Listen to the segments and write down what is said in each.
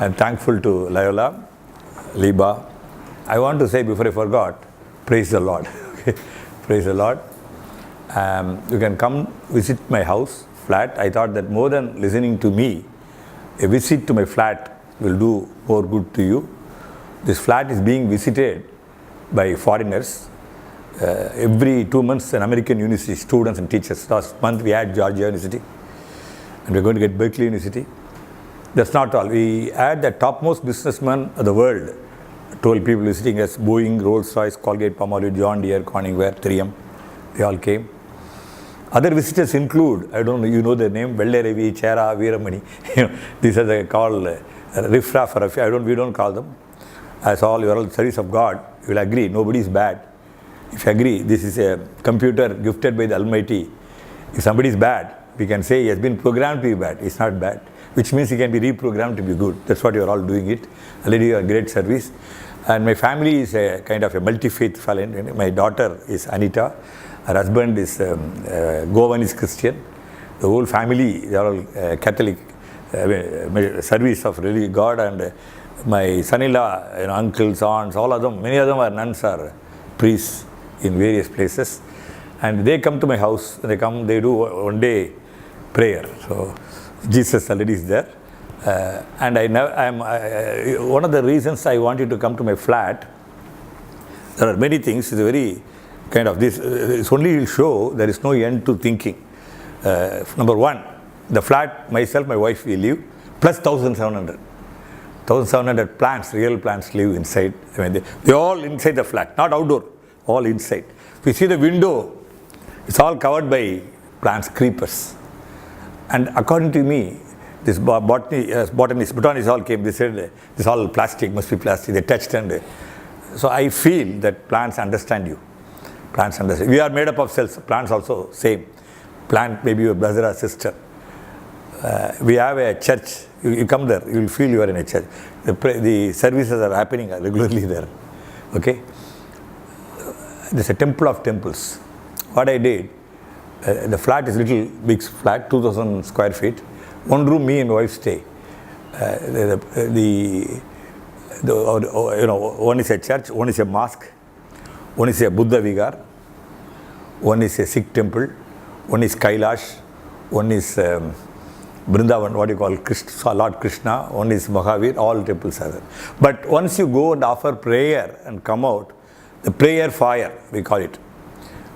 I'm thankful to Loyola, Liba. I want to say before I forgot, praise the Lord. Okay? Praise the Lord. You can come visit my house, flat. I thought that more than listening to me, a visit to my flat will do more good to you. This flat is being visited by foreigners. Every 2 months, an American university, students and teachers. Last month we had Georgia University, and we're going to get Berkeley University. That's not all. We had the topmost businessman of the world. 12 people visiting us: Boeing, Rolls-Royce, Colgate, Palmolive, John Deere, Corningware, 3M. They all came. Other visitors include, I don't know, you know their name, Velle Ravi, Chera, Veeramani. These are the called riffraff or we don't call them. As all, you are all service of God. You will agree, nobody is bad. If you agree, this is a computer gifted by the Almighty. If somebody is bad, we can say he has been programmed to be bad. It's not bad, which means he can be reprogrammed to be good. That's what you are all doing it. Already you are great service. And my family is a kind of a multi-faith family. My daughter is Anita. Her husband is Govan is Christian. The whole family, they are all Catholic service of really God. And my son-in-law, uncles, aunts, all of them, many of them are nuns or priests in various places. And they come to my house. They do one day prayer. So Jesus already is there. And one of the reasons I wanted to come to my flat, there are many things. It's a very kind of this. It's only will show there is no end to thinking. Number one, the flat, myself, my wife, we live, plus 1,700. 1,700 plants, real plants live inside. I mean, they all inside the flat, not outdoor, all inside. If you see the window, it's all covered by plants, creepers. And according to me, this botanists all came, they said, this is all plastic, must be plastic. They touched and so I feel that plants understand you. Plants understand. We are made up of cells. Plants also same. Plant maybe your brother or sister. We have a church. You come there, you will feel you are in a church. The services are happening regularly there. Okay? There's a temple of temples. What I did, the flat is little big flat, 2,000 square feet. One room, me and wife stay. One is a church, one is a mosque, one is a Buddha Vigar, one is a Sikh temple, one is Kailash, one is Vrindavan, what you call Lord Krishna, one is Mahavir, all temples are there. But once you go and offer prayer and come out, the prayer fire, we call it.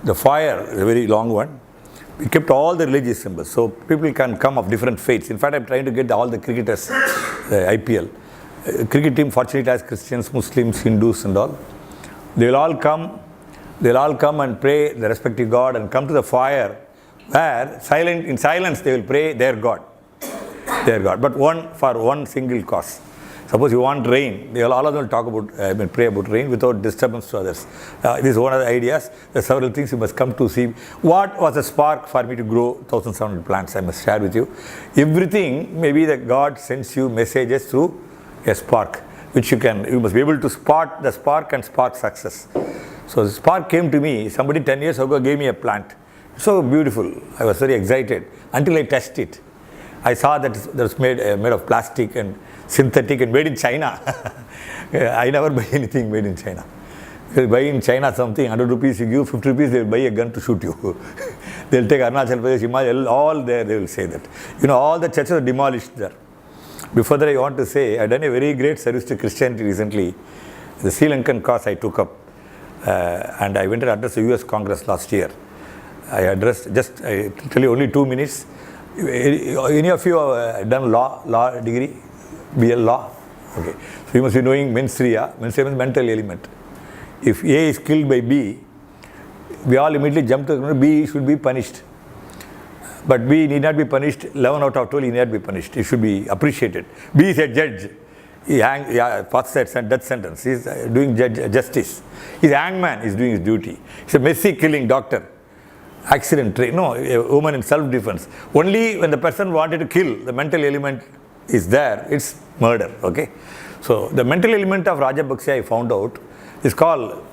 The fire is a very long one. We kept all the religious symbols, so people can come of different faiths. In fact, I'm trying to get all the cricketers, the IPL. Cricket team, fortunately, has Christians, Muslims, Hindus and all. They'll all come and pray the respective God and come to the fire where in silence they will pray their God. But for one single cause. Suppose you want rain, all of them will talk about, pray about rain without disturbance to others. This is one of the ideas. There are several things you must come to see. What was the spark for me to grow 1,700 plants? I must share with you. Everything, maybe that God sends you messages through a spark, which you must be able to spot the spark and spark success. So the spark came to me. Somebody 10 years ago gave me a plant. So beautiful. I was very excited until I touched it. I saw that it was made of plastic and synthetic and made in China. I never buy anything made in China. If you buy in China something, 100 rupees you give, 50 rupees they will buy a gun to shoot you. They'll take Arunachal Pradesh, Himachal, all there they will say that. All the churches are demolished there. Before that I want to say, I've done a very great service to Christianity recently. The Sri Lankan cause I took up. And I went and addressed the US Congress last year. I tell you only 2 minutes. Any of you have done law degree? BL law? Okay. So you must be knowing mens rea. Mens rea means mental element. If A is killed by B, we all immediately jump to the conclusion B should be punished. But B need not be punished. 11 out of 12 need not be punished. It should be appreciated. B is a judge. He passes that death sentence. He is doing justice. He is hangman. He is doing his duty. He is a messy killing doctor. Accident, a woman in self-defense. Only when the person wanted to kill, the mental element is there, it's murder, okay? So the mental element of Rajabaksa I found out is called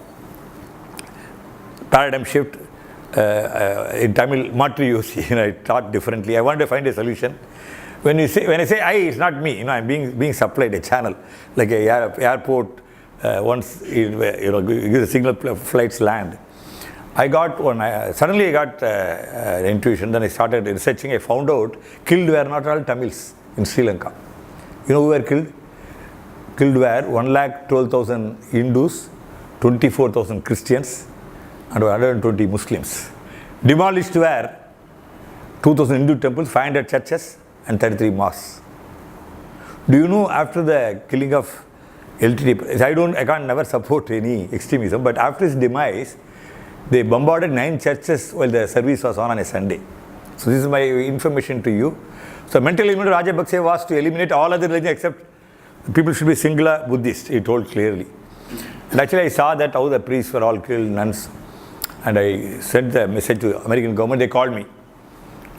paradigm shift. In Tamil, Matri Yosi, I taught differently. I wanted to find a solution. When I say I, it's not me. I'm being supplied a channel, like a airport. Once gives a signal, flights land. Suddenly I got an intuition. Then I started researching. I found out killed were not all Tamils in Sri Lanka. You know who were killed? Killed were 112,000 Hindus, 24,000 Christians, and 120 Muslims. Demolished were 2,000 Hindu temples, 500 churches, and 33 mosques. Do you know, after the killing of LTT, I can't never support any extremism, but after his demise, they bombarded 9 churches while the service was on a Sunday. So this is my information to you. So mental elimination of Rajapaksa was to eliminate all other religions except people should be singular Buddhist, he told clearly. And actually I saw that how the priests were all killed, nuns, and I sent the message to American government. They called me.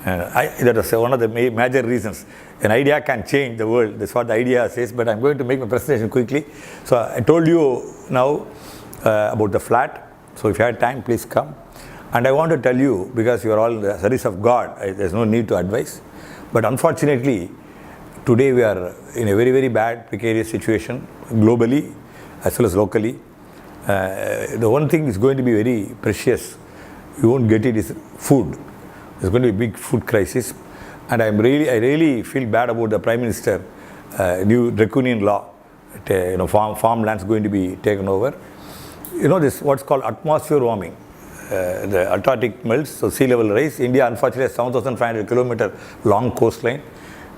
That was one of the major reasons. An idea can change the world. That's what the idea says, but I'm going to make my presentation quickly. So I told you now about the flat. So if you have time, please come. And I want to tell you, because you are all in the service of God, there's no need to advise. But unfortunately, today we are in a very, very bad, precarious situation, globally as well as locally. The one thing is going to be very precious, you won't get it, is food. There's going to be a big food crisis. And I really feel bad about the Prime Minister, new draconian law, farmlands going to be taken over. You know this, what's called atmosphere warming. The Antarctic melts, so sea level rise. India unfortunately has 7,500 kilometer long coastline.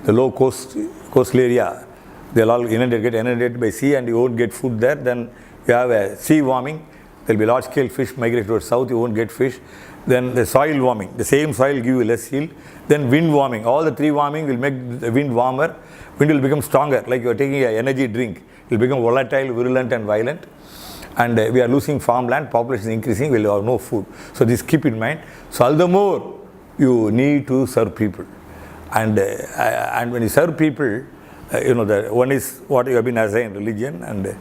The low coastal area, they'll all get inundated by sea, and you won't get food there. Then you have a sea warming. There'll be large scale fish migrate towards south, you won't get fish. Then the soil warming, the same soil give you less yield. Then wind warming, all the 3 warming will make the wind warmer. Wind will become stronger, like you're taking an energy drink. It will become volatile, virulent and violent. And we are losing farmland, population is increasing, we'll have no food. So this keep in mind. So all the more you need to serve people. And when you serve people, the one is what you have been assigned, religion and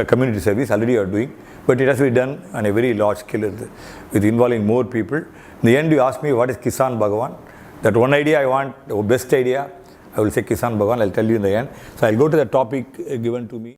community service, already you are doing. But it has to be done on a very large scale with involving more people. In the end, you ask me what is Kisan Bhagavan. That one idea I want, the best idea, I will say Kisan Bhagavan, I'll tell you in the end. So I'll go to the topic given to me.